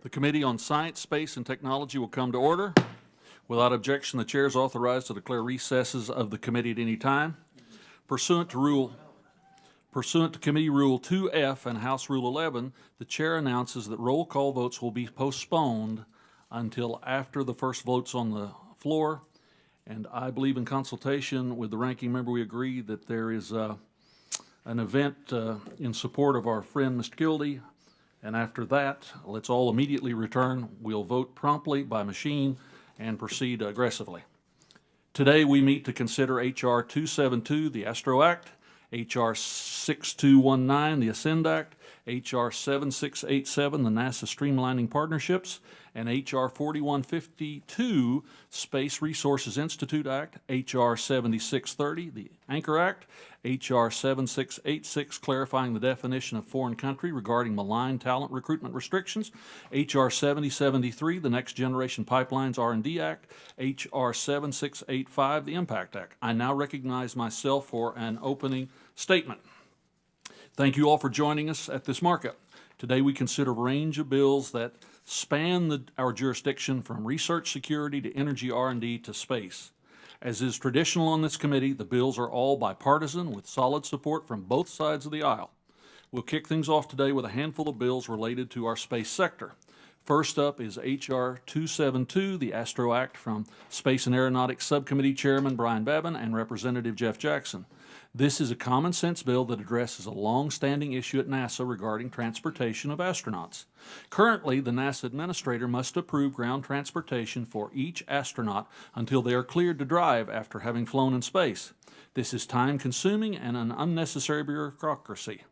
The Committee on Science, Space, and Technology will come to order. Without objection, the chair is authorized to declare recesses of the committee at any time. Pursuant to Committee Rule 2F and House Rule 11, the chair announces that roll call votes will be postponed until after the first votes on the floor. And I believe in consultation with the ranking member, we agree that there is an event in support of our friend Mr. Gildy. And after that, let's all immediately return. We'll vote promptly by machine and proceed aggressively. Today we meet to consider H.R. 272, the Astro Act, H.R. 6219, the Ascend Act, H.R. 7687, the NASA Streamlining Partnerships, and H.R. 4152, Space Resources Institute Act, H.R. 7630, the Anchor Act, H.R. 7686, clarifying the definition of foreign country regarding malign talent recruitment restrictions, H.R. 7073, the Next Generation Pipelines R&D Act, H.R. 7685, the Impact Act. I now recognize myself for an opening statement. Thank you all for joining us at this markup. Today we consider a range of bills that span our jurisdiction from research security to energy R&D to space. As is traditional on this committee, the bills are all bipartisan with solid support from both sides of the aisle. We'll kick things off today with a handful of bills related to our space sector. First up is H.R. 272, the Astro Act, from Space and Aeronautics Subcommittee Chairman Brian Babin and Representative Jeff Jackson. This is a common sense bill that addresses a long-standing issue at NASA regarding transportation of astronauts. Currently, the NASA administrator must approve ground transportation for each astronaut until they are cleared to drive after having flown in space. This is time-consuming and an unnecessary bureaucracy.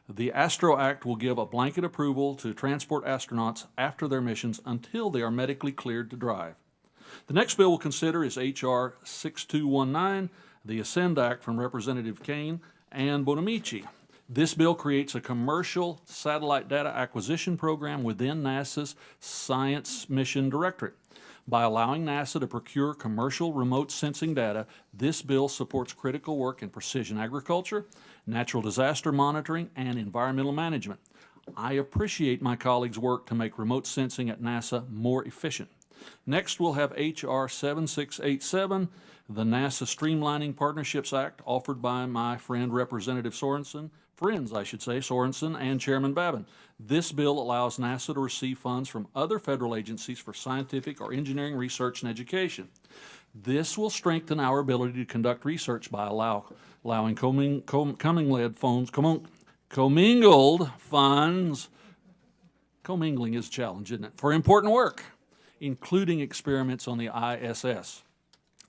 The Astro Act will give a blanket approval to transport astronauts after their missions until they are medically cleared to drive. The next bill we'll consider is H.R. 6219, the Ascend Act, from Representative Kane and Bonamici. This bill creates a commercial satellite data acquisition program within NASA's Science Mission Directorate. By allowing NASA to procure commercial remote sensing data, this bill supports critical work in precision agriculture, natural disaster monitoring, and environmental management. I appreciate my colleagues' work to make remote sensing at NASA more efficient. Next, we'll have H.R. 7687, the NASA Streamlining Partnerships Act, offered by my friend Representative Sorensen, Sorensen and Chairman Babin. This bill allows NASA to receive funds from other federal agencies for scientific or engineering research and education. This will strengthen our ability to conduct research by allowing commingled funds, commingling is a challenge, isn't it, for important work, including experiments on the ISS.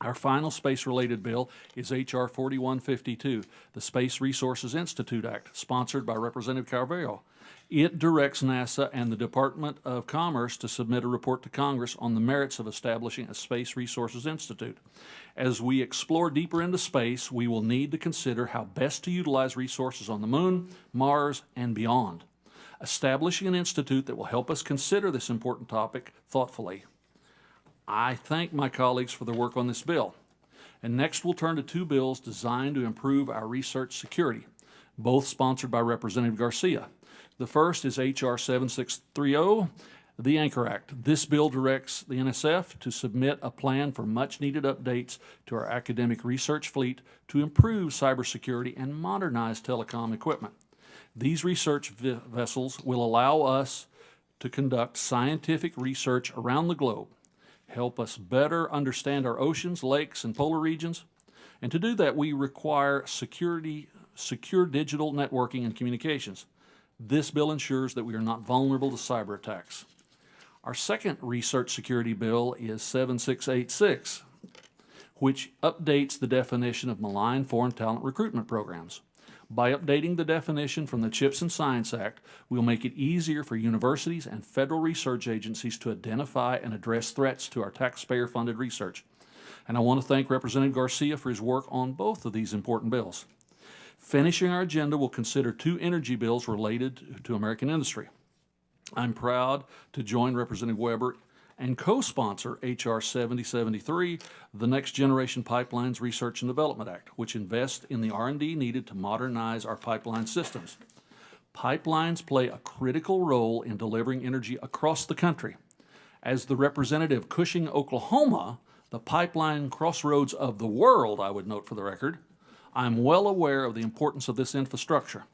Our final space-related bill is H.R. 4152, the Space Resources Institute Act, sponsored by Representative Carvalho. It directs NASA and the Department of Commerce to submit a report to Congress on the merits of establishing a Space Resources Institute. As we explore deeper into space, we will need to consider how best to utilize resources on the Moon, Mars, and beyond. Establishing an institute that will help us consider this important topic thoughtfully. I thank my colleagues for their work on this bill. And next we'll turn to two bills designed to improve our research security, both sponsored by Representative Garcia. The first is H.R. 7630, the Anchor Act. This bill directs the NSF to submit a plan for much-needed updates to our academic research fleet to improve cybersecurity and modernize telecom equipment. These research vessels will allow us to conduct scientific research around the globe, help us better understand our oceans, lakes, and polar regions. And to do that, we require secure digital networking and communications. This bill ensures that we are not vulnerable to cyber attacks. Our second research security bill is 7686, which updates the definition of malign foreign talent recruitment programs. By updating the definition from the CHIPS and Science Act, we'll make it easier for universities and federal research agencies to identify and address threats to our taxpayer-funded research. And I want to thank Representative Garcia for his work on both of these important bills. Finishing our agenda, we'll consider two energy bills related to American industry. I'm proud to join Representative Weber and co-sponsor H.R. 7073, the Next Generation Pipelines Research and Development Act, which invests in the R&D needed to modernize our pipeline systems. Pipelines play a critical role in delivering energy across the country. As the representative of Cushing, Oklahoma, the pipeline crossroads of the world, I would note for the record, I'm well aware of the importance of this infrastructure.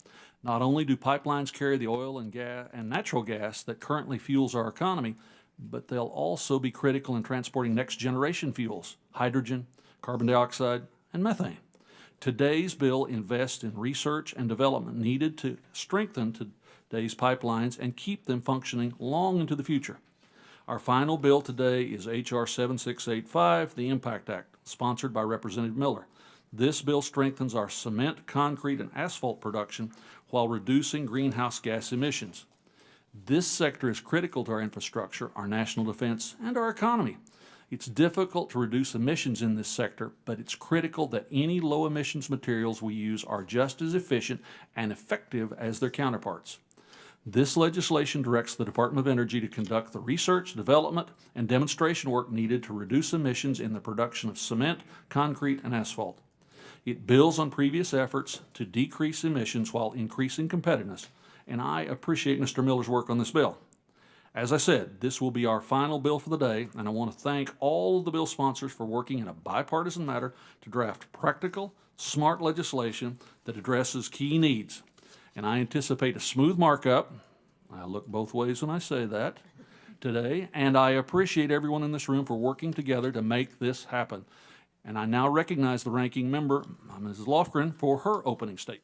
Not only do pipelines carry the oil and gas and natural gas that currently fuels our economy, but they'll also be critical in transporting next generation fuels, hydrogen, carbon dioxide, and methane. Today's bill invests in research and development needed to strengthen today's pipelines and keep them functioning long into the future. Our final bill today is H.R. 7685, the Impact Act, sponsored by Representative Miller. This bill strengthens our cement, concrete, and asphalt production while reducing greenhouse gas emissions. This sector is critical to our infrastructure, our national defense, and our economy. It's difficult to reduce emissions in this sector, but it's critical that any low emissions materials we use are just as efficient and effective as their counterparts. This legislation directs the Department of Energy to conduct the research, development, and demonstration work needed to reduce emissions in the production of cement, concrete, and asphalt. It builds on previous efforts to decrease emissions while increasing competitiveness, and I appreciate Mr. Miller's work on this bill. As I said, this will be our final bill for the day, and I want to thank all of the bill sponsors for working in a bipartisan manner to draft practical, smart legislation that addresses key needs. And I anticipate a smooth markup. I look both ways when I say that today, and I appreciate everyone in this room for working together to make this happen. And I now recognize the ranking member, Mrs. Lofgren, for her opening statement.